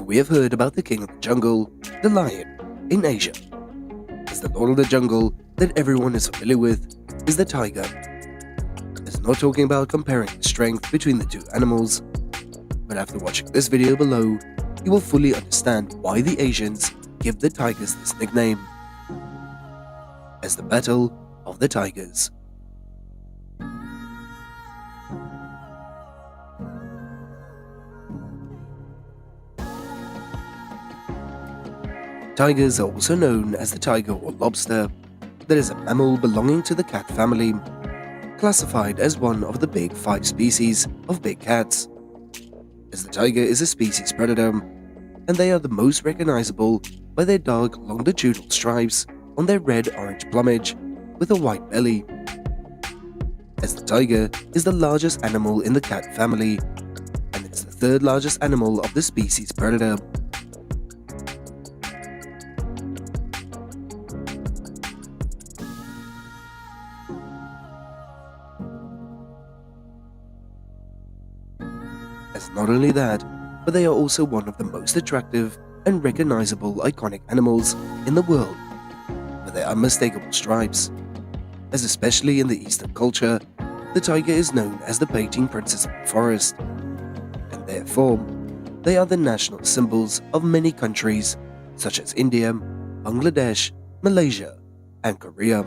For we have heard about the king of the jungle, the lion, in Asia. As the lord of the jungle that everyone is familiar with is the tiger. It's not talking about comparing the strength between the two animals, but after watching this video below, you will fully understand why the Asians give the tigers this nickname as the Battle of the Tigers. Tigers are also known as the tiger or lobster, that is a mammal belonging to the cat family, classified as one of the big 5 species of big cats. As the tiger is a species predator, and they are the most recognizable by their dark longitudinal stripes on their red-orange plumage with a white belly. As the tiger is the largest animal in the cat family, and it's the third largest animal of the species predator. As not only that, but they are also one of the most attractive and recognizable iconic animals in the world, with their unmistakable stripes, as especially in the Eastern culture, the tiger is known as the painting princess of the forest, and therefore, they are the national symbols of many countries such as India, Bangladesh, Malaysia, and Korea.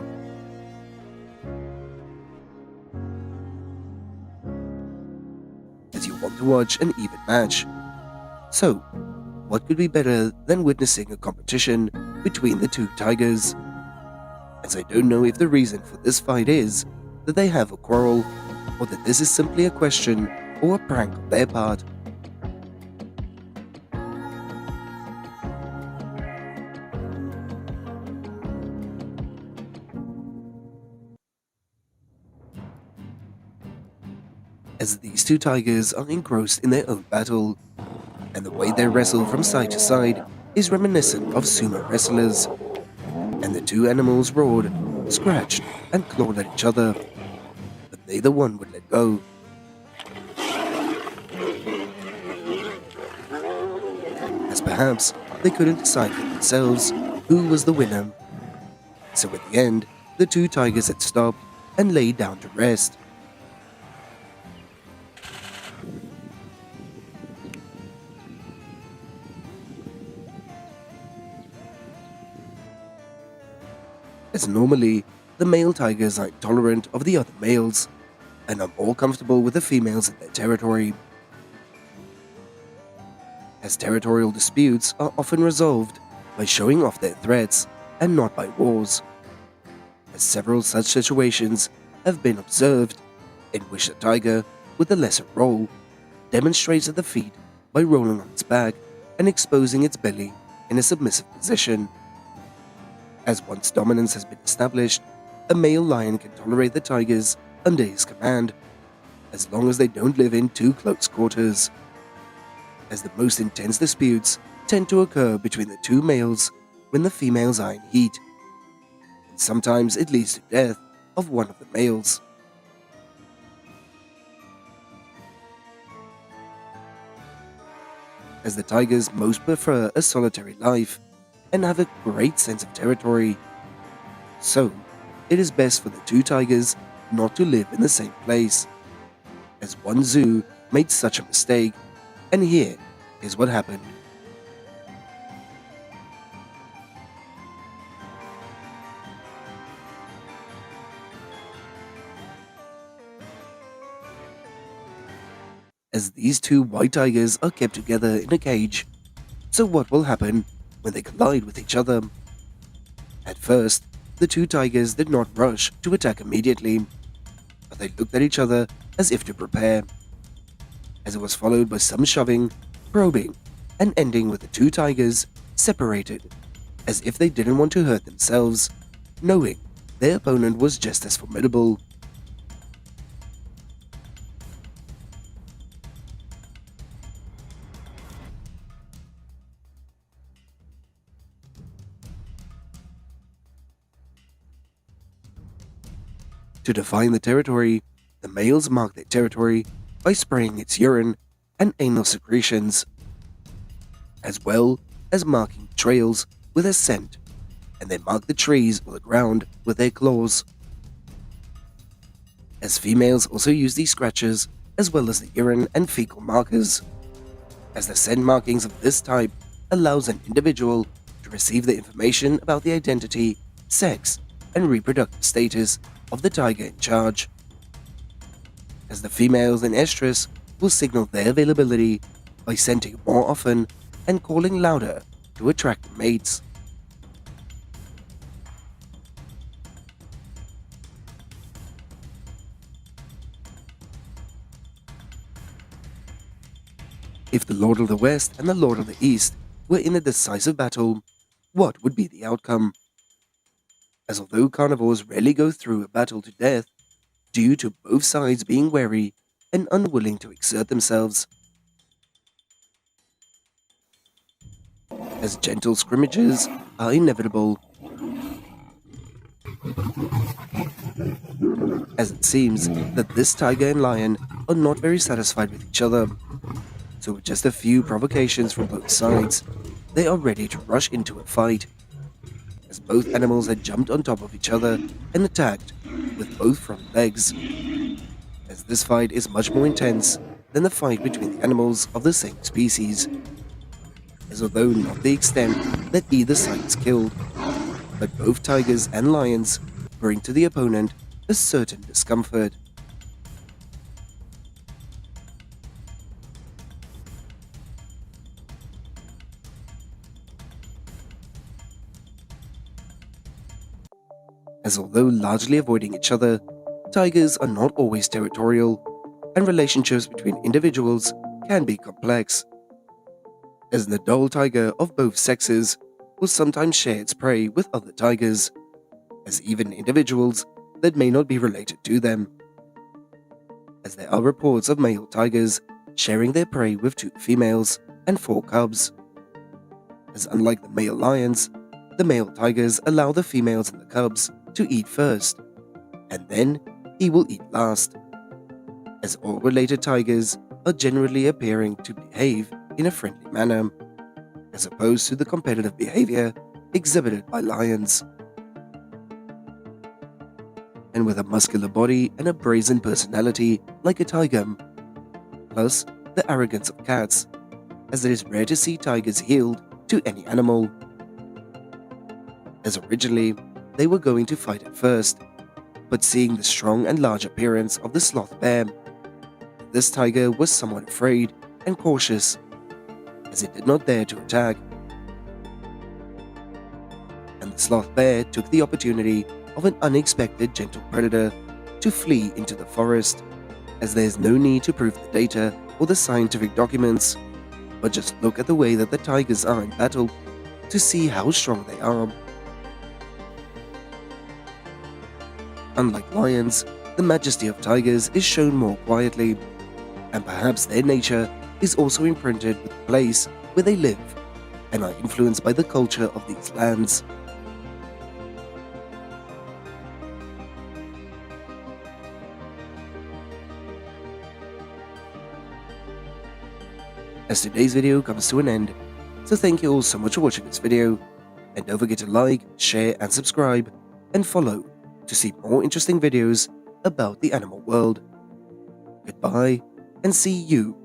As you want to watch an even match. So, what could be better than witnessing a competition between the two tigers? As I don't know if the reason for this fight is that they have a quarrel, or that this is simply a question or a prank on their part. As these two tigers are engrossed in their own battle, and the way they wrestle from side to side is reminiscent of sumo wrestlers, and the two animals roared, scratched, and clawed at each other, but neither one would let go. As perhaps they couldn't decide for themselves who was the winner. So at the end, the two tigers had stopped and laid down to rest. As normally, the male tigers are intolerant of the other males, and are more comfortable with the females in their territory. As territorial disputes are often resolved by showing off their threats and not by wars. As several such situations have been observed, in which the tiger, with the lesser role, demonstrates at the feet by rolling on its back and exposing its belly in a submissive position. As once dominance has been established, a male lion can tolerate the tigers under his command, as long as they don't live in too close quarters. As the most intense disputes tend to occur between the two males when the females are in heat, and sometimes it leads to death of one of the males. As the tigers most prefer a solitary life, and have a great sense of territory. So, it is best for the two tigers not to live in the same place, as one zoo made such a mistake, and here is what happened. As these two white tigers are kept together in a cage, so what will happen when they collide with each other? At first, the two tigers did not rush to attack immediately, but they looked at each other as if to prepare, as it was followed by some shoving, probing, and ending with the two tigers separated, as if they didn't want to hurt themselves, knowing their opponent was just as formidable. To define the territory, the males mark their territory by spraying its urine and anal secretions. as well as marking trails with a scent, and they mark the trees or the ground with their claws. As females also use these scratches as well as the urine and fecal markers, as the scent markings of this type allows an individual to receive the information about the identity, sex, and reproductive status of the tiger in charge, as the females in estrus will signal their availability by scenting more often and calling louder to attract mates. If the Lord of the West and the Lord of the East were in a decisive battle, what would be the outcome? As although carnivores rarely go through a battle to death, due to both sides being wary and unwilling to exert themselves, as gentle scrimmages are inevitable, as it seems that this tiger and lion are not very satisfied with each other. So with just a few provocations from both sides, they are ready to rush into a fight, as both animals had jumped on top of each other and attacked with both front legs, as this fight is much more intense than the fight between the animals of the same species, as although not the extent that either side is killed, but both tigers and lions bring to the opponent a certain discomfort. As although largely avoiding each other, tigers are not always territorial, and relationships between individuals can be complex, as an adult tiger of both sexes will sometimes share its prey with other tigers, as even individuals that may not be related to them, as there are reports of male tigers sharing their prey with 2 females and 4 cubs, as unlike the male lions, the male tigers allow the females and the cubs to eat first, and then he will eat last, as all related tigers are generally appearing to behave in a friendly manner, as opposed to the competitive behavior exhibited by lions. And with a muscular body and a brazen personality like a tiger, plus the arrogance of cats, as it is rare to see tigers yield to any animal, as originally they were going to fight at first, but seeing the strong and large appearance of the sloth bear, this tiger was somewhat afraid and cautious, as it did not dare to attack, and the sloth bear took the opportunity of an unexpected gentle predator to flee into the forest, as there is no need to prove the data or the scientific documents, but just look at the way that the tigers are in battle to see how strong they are. Unlike lions, the majesty of tigers is shown more quietly, and perhaps their nature is also imprinted with the place where they live and are influenced by the culture of these lands. As today's video comes to an end, so thank you all so much for watching this video, and don't forget to like, share and subscribe, and follow to see more interesting videos about the animal world. Goodbye, and see you